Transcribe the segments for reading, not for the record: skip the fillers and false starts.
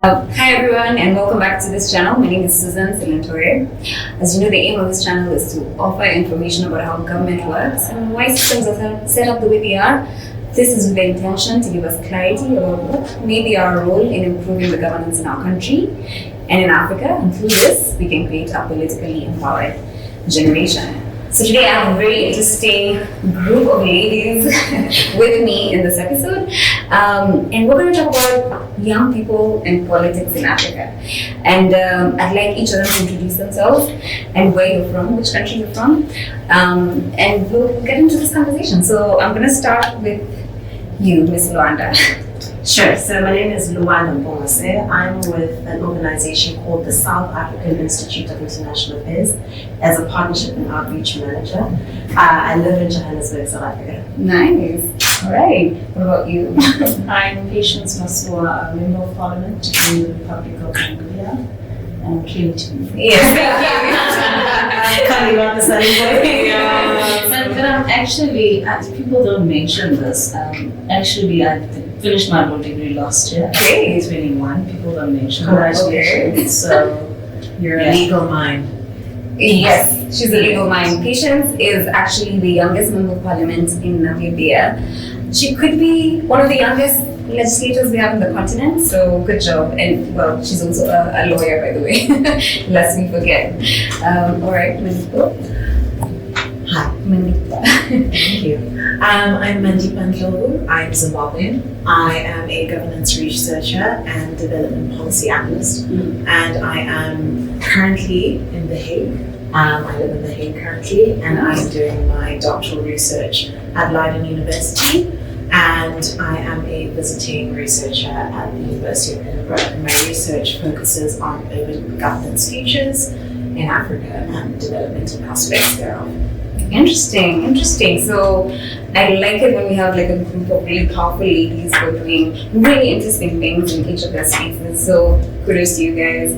Hi everyone and welcome back to this channel. My name is Susan Silentoye. As you know, the aim of this channel is to offer information about how government works and why systems are set up the way they are. This is with the intention to give us clarity about what may be our role in improving the governance in our country and in Africa, and through this we can create a politically empowered generation. So today I have a very interesting group of ladies with me in this episode, and we're going to talk about young people and politics in Africa. And I'd like each of them to introduce themselves and where you're from, which country you're from, and we'll get into this conversation. So I'm going to start with you, Miss Luanda. Sure. So my name is Luanda Mpungose. I'm with an organization called the South African Institute of International Affairs as a partnership and outreach manager. I live in Johannesburg, South Africa. Nice. All right. What about you? I'm Patience Masua, a member of parliament in the Republic of Namibia. And Clinton. Yes. Coming on the sunny way. But I'm actually, people don't mention this. Actually, I finished my law degree last year. Okay. 21. People don't mention that. Congratulations. Okay. So You're a legal mind. Yes, she's a legal mind. Patience is actually the youngest member of parliament in Namibia. She could be one of the youngest legislators we have in the continent, so good job. And well, she's also a lawyer, by the way, lest we forget. All right, Mandipa. Hi. Mandipa. Thank you. I'm Mandipa Ndlovu. I'm Zimbabwean. I am a governance researcher and development policy analyst, and I am currently in The Hague. I live in The Hague currently, and I'm doing my doctoral research at Leiden University, and I am a visiting researcher at the University of Edinburgh, and my research focuses on urban governance features in Africa and developmental aspects thereof. Interesting. So I like it when we have like a group of really powerful ladies who are doing really interesting things in each of their spaces. So kudos to you guys.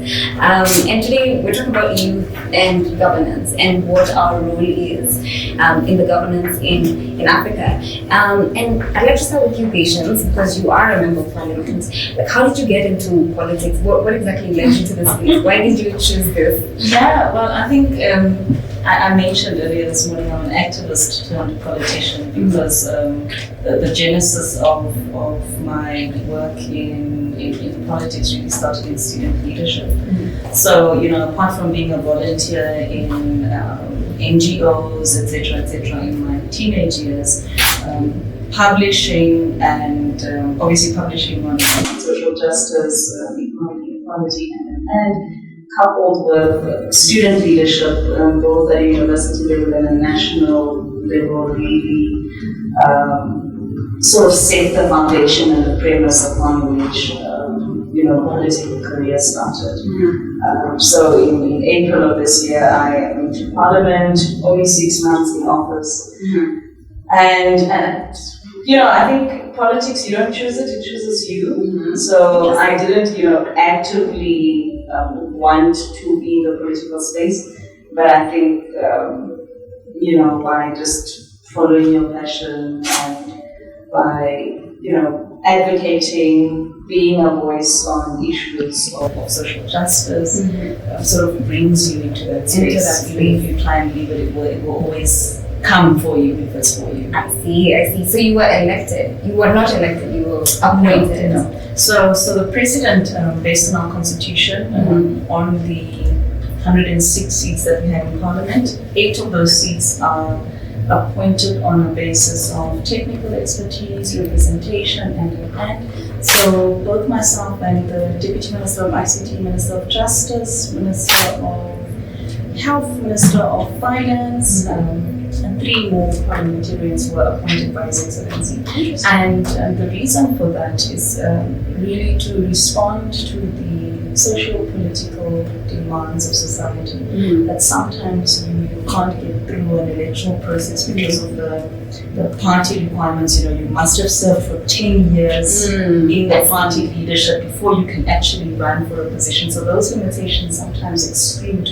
And today we're talking about youth and governance and what our role is in the governance in Africa. And I'd like to start with you, Patience, because you are a member of parliament. Like, how did you get into politics? What exactly led you to this place? Why did you choose this? yeah, well, I think I mentioned earlier this morning I'm an activist turned politician because the genesis of my work in politics really started in student leadership. Mm-hmm. So, apart from being a volunteer in NGOs, etc., in my teenage years, publishing and obviously publishing on social justice, economic equality, and coupled with student leadership, both at university level and a national level, really sort of set the foundation and the premise upon which political career started. Mm-hmm. So in April of this year, I went to Parliament, only 6 months in office, mm-hmm. and I think politics, you don't choose it, it chooses you. Mm-hmm. So I didn't, actively want to be in the political space, but I think, by just following your passion and by, advocating, being a voice on issues of social justice, mm-hmm. Sort of brings you into that space. Even if you try and leave it, it will always come for you if it's for you. I see. So you were elected. You were not elected, you were appointed. No. So the president, based on our constitution, mm-hmm. On the 106 seats that we have in parliament, 8 of those seats are appointed on a basis of technical expertise, representation, and so both myself and the Deputy Minister of ICT, Minister of Justice, Minister of Health, Minister of Finance, and 3 more parliamentarians were appointed by His Excellency. And the reason for that is really to respond to the socio-political demands of society, that sometimes you can't get through an electoral process because of the party requirements. You must have served for 10 years in the party leadership before you can actually run for a position. So those limitations sometimes exclude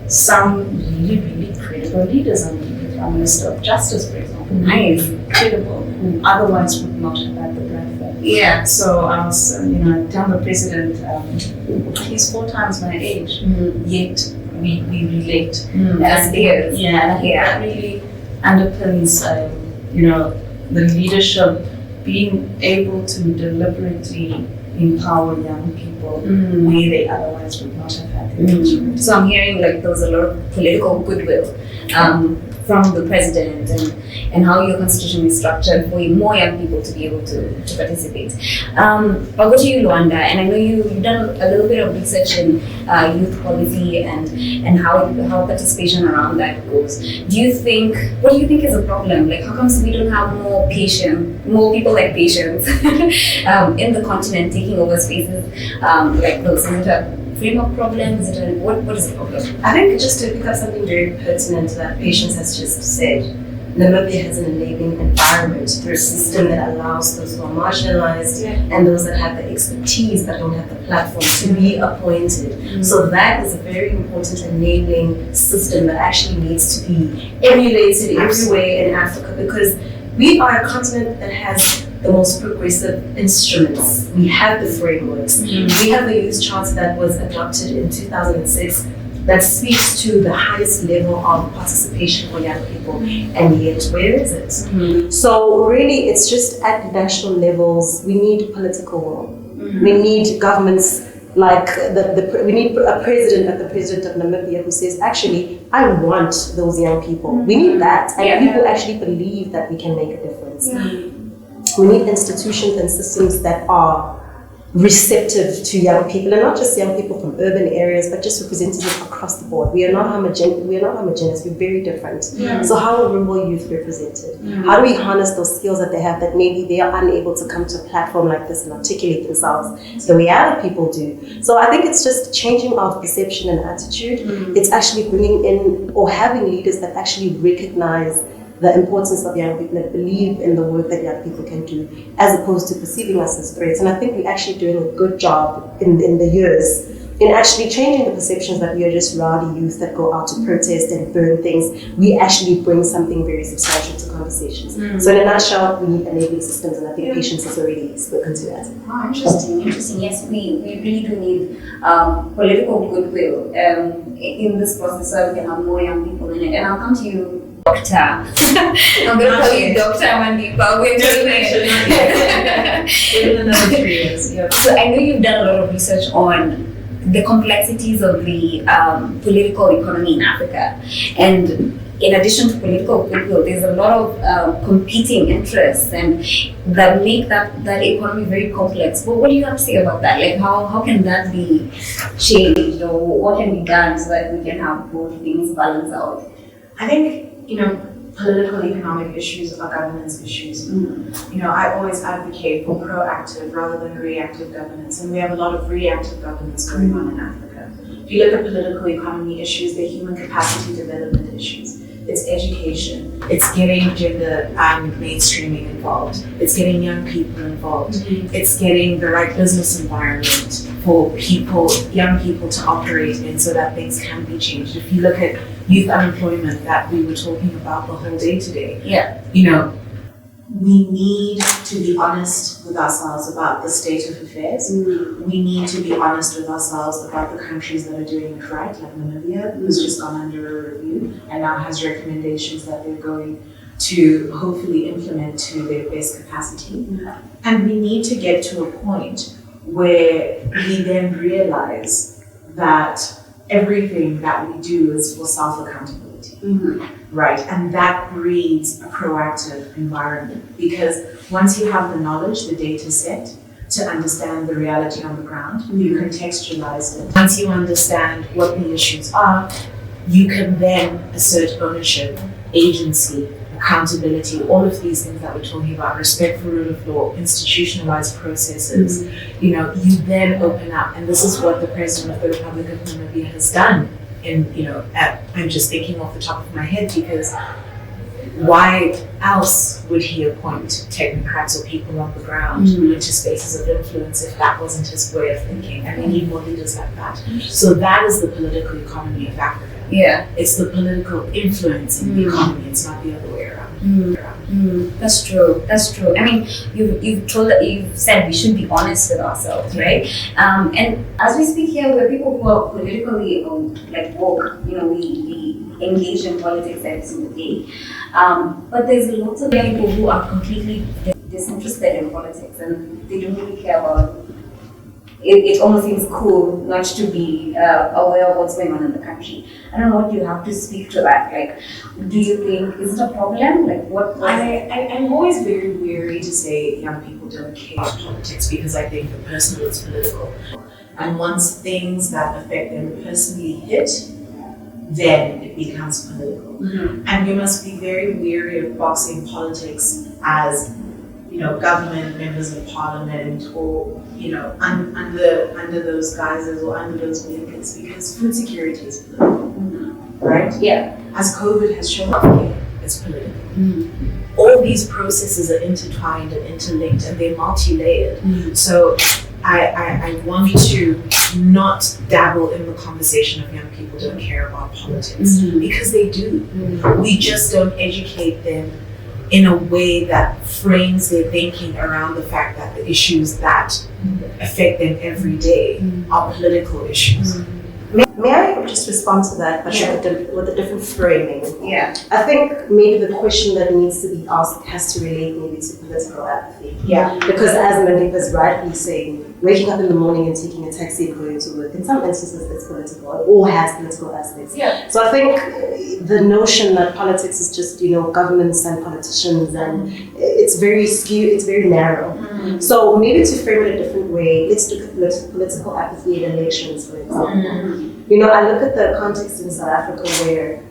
some really credible leaders. I mean, Prime Minister of Justice, for example, nice, credible, who otherwise would not have had the platform. Yeah. So I was, I tell the president, he's 4 times my age, yet we relate. As peers. Yeah, and I think that really underpins, the leadership being able to deliberately empower young people where they otherwise would not have had the opportunity. So I'm hearing like there was a lot of political goodwill from the president and how your constitution is structured for more young people to be able to participate. I'll go to you, Luanda, and I know you've done a little bit of research in youth policy and how participation around that goes. What do you think is a problem? Like, how comes we don't have more people like Patience in the continent taking over spaces like those? Is it a framework problem? What is the problem? I think just to pick up something very pertinent that Patience has just said, Namibia has an enabling environment through a system that allows those who are marginalized and those that have the expertise but don't have the platform to be appointed. So that is a very important enabling system that actually needs to be emulated everywhere in Africa, because we are a continent that has the most progressive instruments. We have the frameworks. We have the youth charter that was adopted in 2006 that speaks to the highest level of participation for young people, and yet where is it? So really it's just at national levels we need political will. We need governments like we need a president like the president of Namibia who says, actually, I want those young people. We need that, and people actually believe that we can make a difference. We need institutions and systems that are receptive to young people, and not just young people from urban areas, but just representatives across the board. We are not homogeneous. We're very different. So how are rural youth represented? How do we harness those skills that they have that maybe they are unable to come to a platform like this and articulate themselves the way other people do? So I think it's just changing our perception and attitude. It's actually bringing in or having leaders that actually recognize the importance of young people, that believe in the work that young people can do, as opposed to perceiving us as threats. And I think we're actually doing a good job in the years in actually changing the perceptions that we are just rowdy youth that go out to protest and burn things. We actually bring something very substantial to conversations. So in a nutshell, we need enabling systems, and I think Patience has already spoken to that. Oh, interesting. Yes, we really do need political goodwill in this process so we can have more young people in it. And I'll come to you, Doctor. I'm going to call you Dr. Mandipa. We're doing it. Within another 3 years. Yeah. So I know you've done a lot of research on the complexities of the political economy in Africa. And in addition to political goodwill, there's a lot of competing interests and that make that economy very complex. But what do you have to say about that? Like, how can that be changed, or what can be done so that we can have both things balance out? I think, political economic issues are governance issues. I always advocate for proactive rather than reactive governance, and we have a lot of reactive governance going on in Africa. If you look at political economy issues, they're human capacity development issues. It's education. It's getting gender mainstreaming involved. It's getting young people involved. It's getting the right business environment for young people to operate in so that things can be changed. If you look at youth unemployment that we were talking about the whole day today, we need to be honest with ourselves about the state of affairs. We need to be honest with ourselves about the countries that are doing it right, like Namibia, who's just gone under a review and now has recommendations that they're going to hopefully implement to their best capacity. And we need to get to a point where we then realize that everything that we do is for self-accountability. Right, and that breeds a proactive environment, because once you have the knowledge, the data set, to understand the reality on the ground, you contextualize it. Once you understand what the issues are, you can then assert ownership, agency, accountability, all of these things that we're talking about, respect for rule of law, institutionalized processes. You then open up, and this is what the President of the Republic of Namibia has done. I'm just thinking off the top of my head, because why else would he appoint technocrats or people on the ground into spaces of influence if that wasn't his way of thinking? And we need more leaders like that. So that is the political economy of Africa. It's the political influence in the economy. It's not the other way around. That's true. That's true. I mean, you've said we should be honest with ourselves, right? And as we speak here, we're people who are politically like woke. You know, we engage in politics every single day. But there's lots of people who are completely disinterested in politics, and they don't really care about. It almost seems cool not to be aware of what's going on in the country. I don't know what you have to speak to that. Like, do you think, is it a problem? Like, what? I'm always very wary to say young people don't care about politics because I think the person is political. And once things that affect them personally hit, then it becomes political. And you must be very wary of boxing politics as, you know, government, members of parliament, or, you know, under those guises or under those blankets, because food security is political, right? Yeah. As COVID has shown up, it's political. All these processes are intertwined and interlinked, and they're multi-layered. So I want to not dabble in the conversation of young people don't care about politics, because they do. We just don't educate them in a way that frames their thinking around the fact that the issues that affect them every day are political issues. May I just respond to that, but with a different framing? Yeah. I think maybe the question that needs to be asked has to relate maybe to political apathy. Yeah. Because as Mandipa is rightly saying, waking up in the morning and taking a taxi and going to work, in some instances it's political, or has political aspects. Yeah. So I think the notion that politics is just, you know, governments and politicians, and it's very skewed, it's very narrow. So maybe to frame it a different way, let's look at political apathy in elections, for example. You know, I look at the context in South Africa where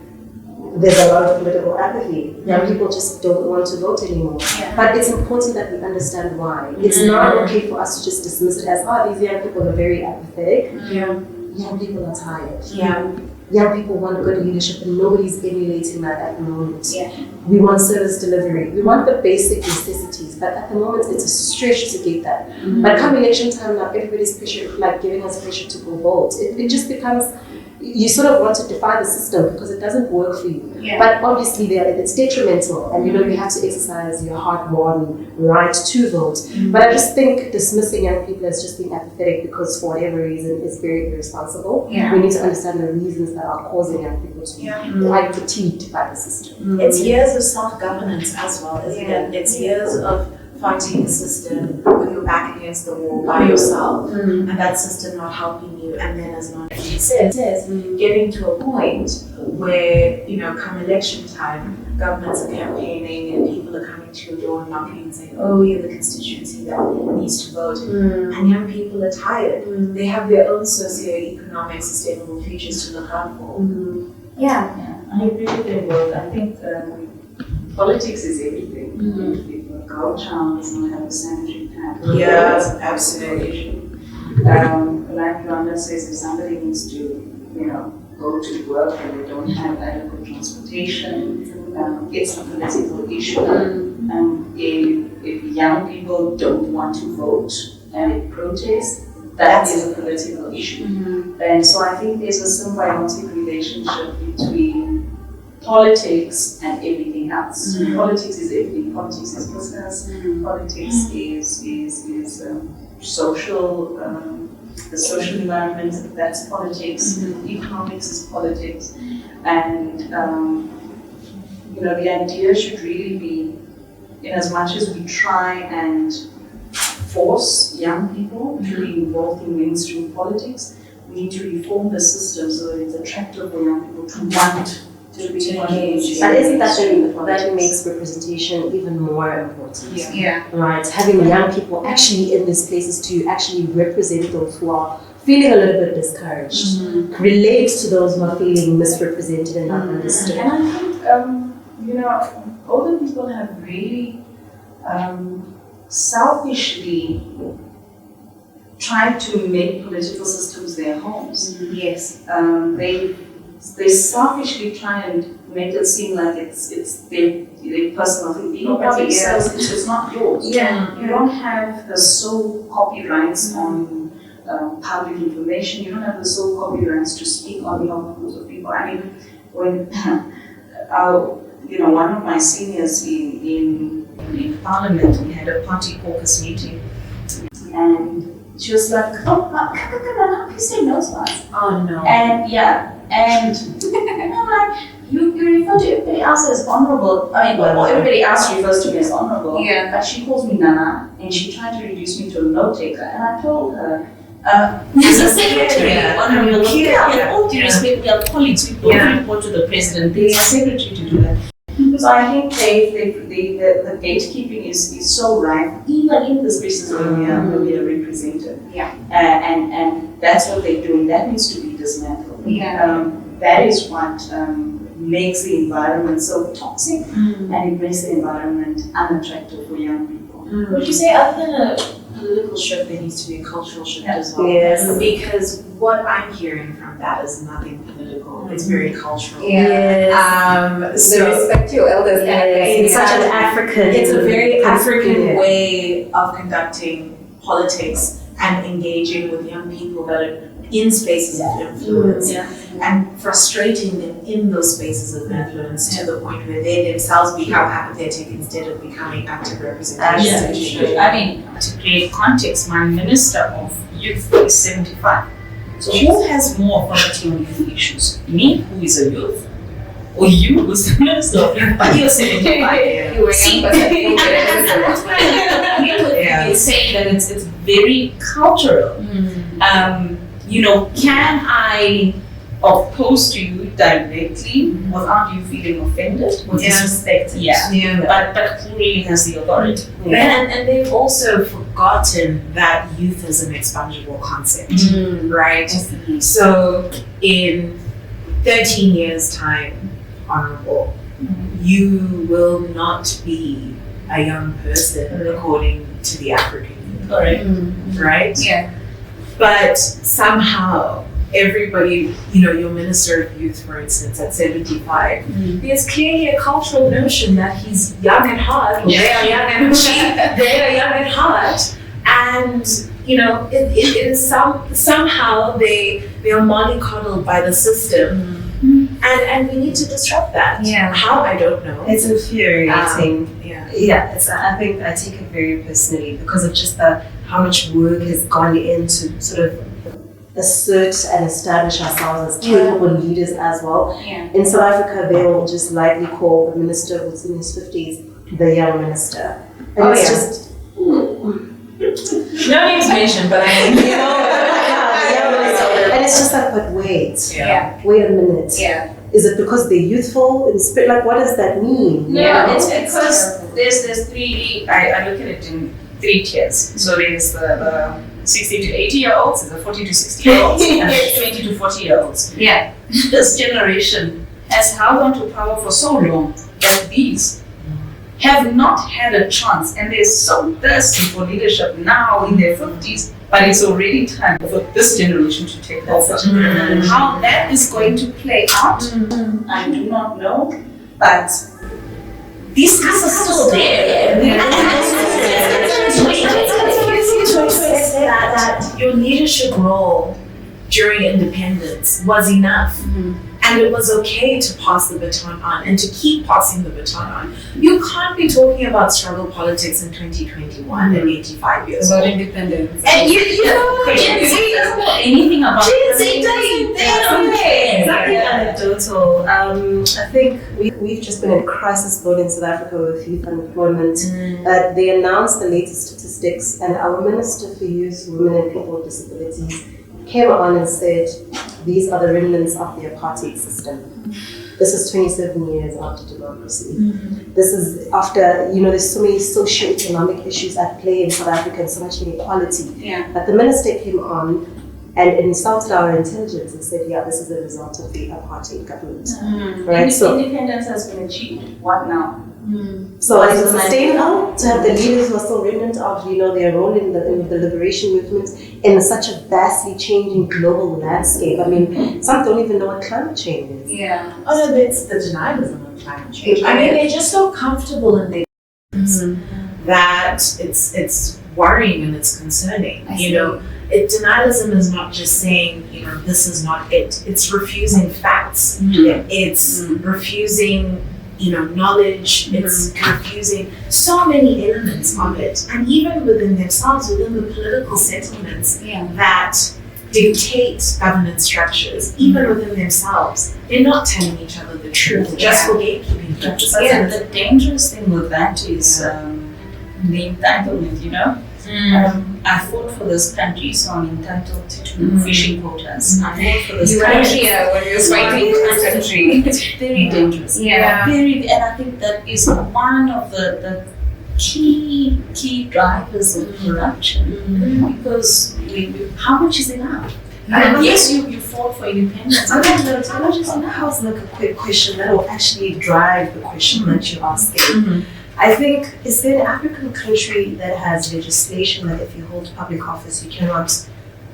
there's a lot of political apathy. Young people just don't want to vote anymore. But it's important that we understand why. It's not okay for us to just dismiss it as, these young people are very apathetic. Young people are tired. Young people want good leadership, and nobody's emulating that at the moment. We want service delivery. We want the basic necessities, but at the moment it's a stretch to get that. But come election time now, everybody's giving us pressure to go vote. It just becomes, you sort of want to defy the system because it doesn't work for you. But obviously it's detrimental, and you know you have to exercise your hard-won right to vote. But I just think dismissing young people as just being apathetic because for whatever reason is very irresponsible. We need to understand the reasons that are causing young people to be quite fatigued by the system. It's years of self-governance as well, isn't it? It's years of fighting the system with your back against the wall by yourself, and that system not helping you. And then, as Nancy says, getting to a point where, you know, come election time, governments are campaigning and people are coming to your door and knocking and saying, oh, you're the constituency that needs to vote. And young people are tired. They have their own socio-economic sustainable futures to look out for. I agree with them both. I think politics is everything. If a girl child does not have a sanitary pad, absolutely. Like Luanda says, if somebody needs to, you know, go to work and they don't have adequate transportation, it's a political issue. And if young people don't want to vote and they protest, that is a political issue. And so I think there's a symbiotic relationship between politics and everything else. Politics is everything. Politics is business. Politics is social. The social environment, that's politics. Economics is politics. And you know, the idea should really be, in as much as we try and force young people to be involved in mainstream politics, we need to reform the system so that it's attractive for young people to want to be engaged. But isn't that makes representation even more important? Right? Having young people actually in these places to actually represent those who are feeling a little bit discouraged, relate to those who are feeling misrepresented and not understood. And I think, you know, older people have really selfishly tried to make political systems their homes. They selfishly try and make it seem like it's their personal thing. It's not yours. You don't have the sole copyrights on public information. You don't have the sole copyrights to speak on behalf of groups of people. I mean, when one of my seniors in Parliament, we had a party caucus meeting, and she was like, "Oh, how can you say no to us?" Oh no. And and I'm like, you refer to everybody else as honorable. I mean, well, everybody else refers to me as honorable. Yeah. But she calls me Nana, and she tried to reduce me to a note taker. And I told her, as a secretary, honorable, with all due respect, we are colleagues. We both report to the president. There's a secretary to do that. So I think the gatekeeping is so right, even in the spaces where we are represented. Yeah. And that's what they're doing. That needs to be dismantled. Yeah. That is what makes the environment so toxic, and it makes the environment unattractive for young people. Would you say, other than a political shift, there needs to be a cultural shift as well? Yes. Because what I'm hearing from that is nothing political. It's very cultural. Yeah. So respect to your elders. it's such an African. It's a very African Yeah. way of conducting politics and engaging with young people that are in spaces of influence, and frustrating them in those spaces of influence to the point where they themselves become apathetic instead of becoming active representation. I mean, to create context, my Minister of Youth is 75. So who has more authority on youth issues? Me, who is a youth, or you, who's the Minister of Youth, but you're 75? You were young, but That's what I agree with saying that it's very cultural. Can I oppose to you directly without you feeling offended or disrespected? But who really has the authority? And they've also forgotten that youth is an expungible concept, right? So in 13 years' time, Honorable, you will not be a young person according to the African Union, Correct. right? Yeah. But somehow everybody, your Minister of Youth, for instance, at 75, there's clearly a cultural notion that he's young at heart, or they are young at heart, and it is somehow they are mollycoddled by the system, and we need to disrupt that. Yeah. How, I don't know. It's infuriating. Yeah. I think I take it very personally because of just how much work has gone into sort of assert and establish ourselves as capable leaders as well. Yeah. In South Africa, they will just lightly call the minister who's in his 50s the young minister. And it's just... No names mentioned, but I mean, and it's just like, but wait. Wait a minute. Yeah. Is it because they're youthful in spirit? Like, what does that mean? Yeah, it's because there's three, I look at it in 3 tiers. So there's the 60 to 80-year-olds, there's the 40 to 60-year-olds, and the 20 to 40-year-olds. Yeah. This generation has held on to power for so long that these have not had a chance, and they're so thirsty for leadership now in their 50s, but it's already time for this generation to take over. How that is going to play out, I do not know, but these guys are still there. That your leadership role during independence was enough. And it was okay to pass the baton on and to keep passing the baton on. You can't be talking about struggle politics in 2021 and 85 years About old. independence. And you know, Gen Z doesn't know anything about Gen Z doesn't, they don't care. Something anecdotal. I think we've just been in crisis mode in South Africa with youth unemployment. They announced the latest statistics, and our Minister for Youth, Women and People with Disabilities came on and said, these are the remnants of the apartheid system. This is 27 years after democracy. This is after, there's so many socio-economic issues at play in South Africa and so much inequality. That the minister came on and insulted our intelligence and said, this is a result of the apartheid government. Right? So independence has been achieved. What now? So is it sustainable to have the leaders who are still remnant of their role in the liberation movement in such a vastly changing global landscape? I mean, some don't even know what climate change is. Yeah. Oh no, it's the denialism of climate change. I mean, they're just so comfortable in their that it's worrying and it's concerning. Denialism is not just saying, this is not it. It's refusing facts. It's refusing knowledge. It's confusing. So many elements of it, and even within themselves, within the political settlements that dictate governance structures, even within themselves, they're not telling each other the truth just for gatekeeping purposes. The dangerous thing with that is the entitlement, I fought for this country, so I'm entitled to fishing quotas. I fought for this country. When you're fighting for the country. It's very dangerous. And I think that is one of the key drivers of corruption. Because how much is enough? Yes, you fought for independence. How much is enough? I was like a quick question that will actually drive the question that you're asking. I think, is there an African country that has legislation that if you hold public office, you cannot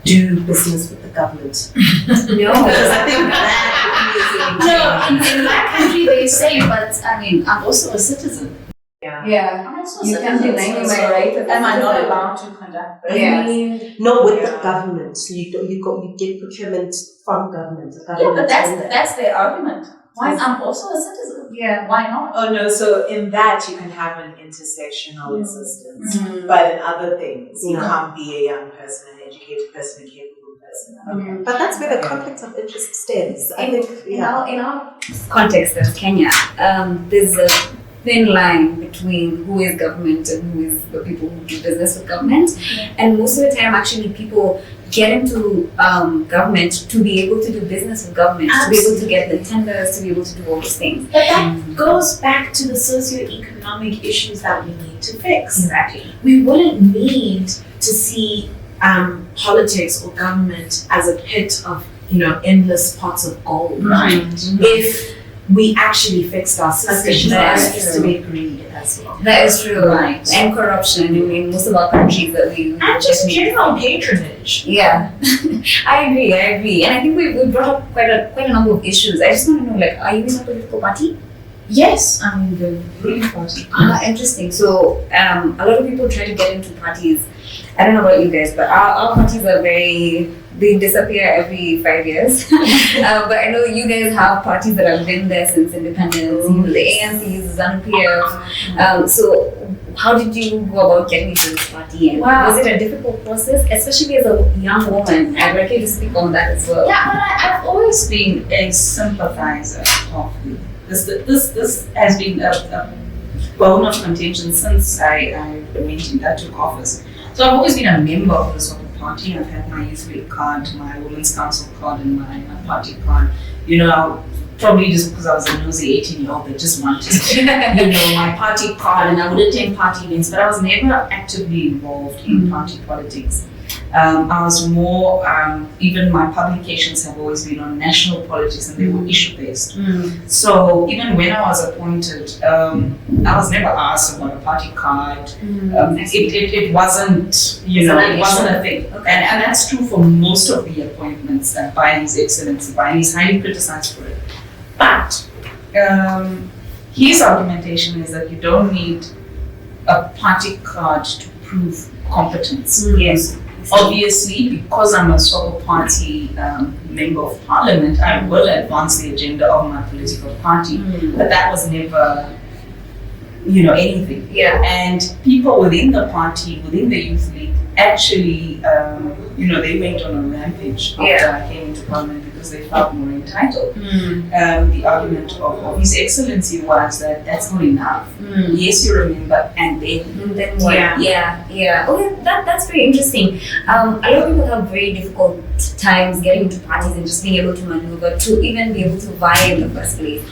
do business with the government? No, because I think that No, in my country they say, but I mean, I'm also a citizen. Yeah. I'm also a You citizen. can't deny me my right. Am I not allowed to conduct business? no, with the government. You get procurement from government. The Yeah, but government that's their argument. Why? I'm also a citizen. Yeah. Why not? Oh no, so in that you can have an intersectional existence, but in other things you can't be a young person, an educated person, a capable person. But that's where the conflict of interest stems. I think in our context as Kenya, there's a thin line between who is government and who is the people who do business with government. And most of the time, actually, people get into government to be able to do business with government, to be able to get the tenders, to be able to do all those things. But that goes back to the socioeconomic issues that we need to fix. Exactly. We wouldn't need to see politics or government as a pit of endless pots of gold, if we actually fixed our system. That is to be agreed as well. That is true. Right. And corruption in most of our countries that we And just general patronage. Yeah, I agree, and I think we brought up quite a number of issues. I just want to know, like, are you in a political party? Yes, I'm in the ruling party. Interesting. So, a lot of people try to get into parties. I don't know about you guys, but our parties are they disappear every 5 years. But I know you guys have parties that have been there since independence. The ANC is ZANU-PF. So how did you go about getting into this party? And was it a difficult process, especially as a young woman? I'd like you to speak on that as well. Yeah, but I've always been a sympathizer of this has been a bone of contention since I took office. So I've always been a member of the sort of party. I've had my youth league card, my women's council card, and my party card. Probably just because I was a nosy 18-year-old that just wanted, my party card, and I would attend party events, but I was never actively involved in party politics. I was more, even my publications have always been on national politics, and they were issue-based. So even when I was appointed, I was never asked about a party card. It wasn't, it wasn't a thing. Okay. And that's true for most of the appointments by His Excellency, by he's highly criticized for it. But his argumentation is that you don't need a party card to prove competence. Yes. Obviously, because I'm a sort of party member of parliament, I will advance the agenda of my political party. But that was never, anything. Yeah. And people within the party, within the youth league, actually, they went on a rampage after I came into parliament because they felt more entitled. The argument of His Excellency was that that's not enough. Yes, you remember, and then what? Yeah. Okay, that's very interesting. A lot of people have very difficult times getting into parties and just being able to maneuver to even be able to vie in the first place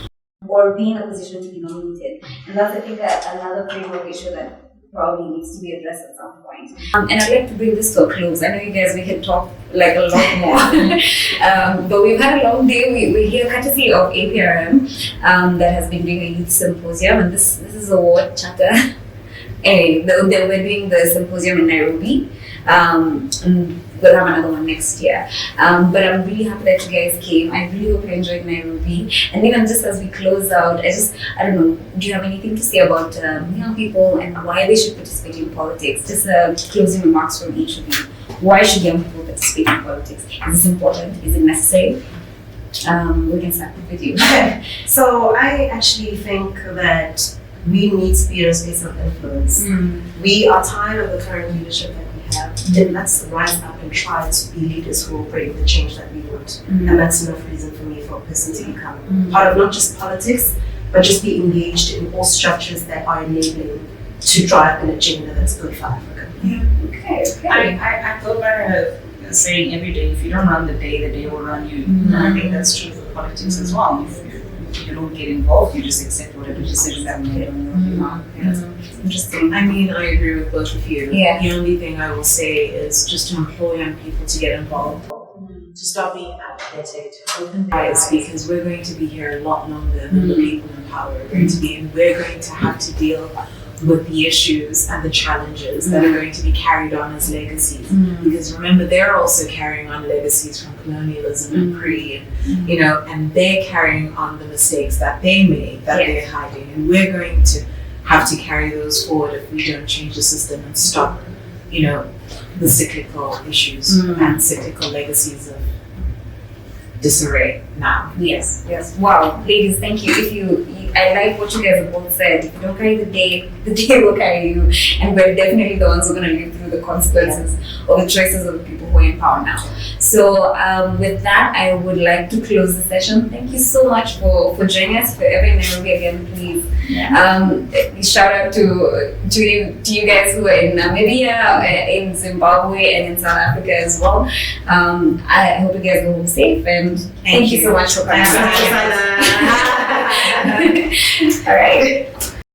or be in a position to be nominated. And that's, I think, another framework issue that probably needs to be addressed at some point. And I'd like to bring this to a close. I know you guys, we can talk like a lot more. But we've had a long day. We're here courtesy of APRM that has been doing a youth symposium, and this is a ward charter. Anyway, we're doing the symposium in Nairobi. And we'll have another one next year. But I'm really happy that you guys came. I really hope you enjoyed Nairobi. And even just as we close out, I don't know, do you have anything to say about young people and why they should participate in politics? Just closing remarks from each of you. Why should young people participate in politics? Is this important? Is it necessary? We can start with you. So I actually think that we need to be in a space of influence. We are tired of the current leadership that we have. Then let's rise up and try to be leaders who will bring the change that we want. And that's enough reason for me for a person to become part of not just politics, but just be engaged in all structures that are enabling to drive an agenda that's good for Africa. Okay. I go by saying every day, if you don't run the day will run you. And I think that's true for politics as well. If you don't get involved, you just accept whatever decisions that are made on your behalf. Interesting. I mean, I agree with both of you. Yeah. The only thing I will say is just to implore young people to get involved, to stop being apathetic, to open their eyes, because we're going to be here a lot longer than the people in power are going to be, and we're going to have to deal with the issues and the challenges that are going to be carried on as legacies. Because remember, they're also carrying on legacies from colonialism and pre, and, you know, and they're carrying on the mistakes that they made, that they're hiding, and we're going to have to carry those forward if we don't change the system and stop, you know, the cyclical issues and cyclical legacies of disarray now. Yes. Wow, ladies, thank you. I like what you guys have both said. If you don't carry the day will carry you, and we're definitely the ones who are going to live through the consequences of the choices of the people who are in power now. So with that, I would like to close the session. Thank you so much for joining us. If you're ever in Nairobi again, please shout out to you guys who are in Namibia, in Zimbabwe, and in South Africa as well. I hope you guys go home safe, and thank you so much for coming. Bye. All right.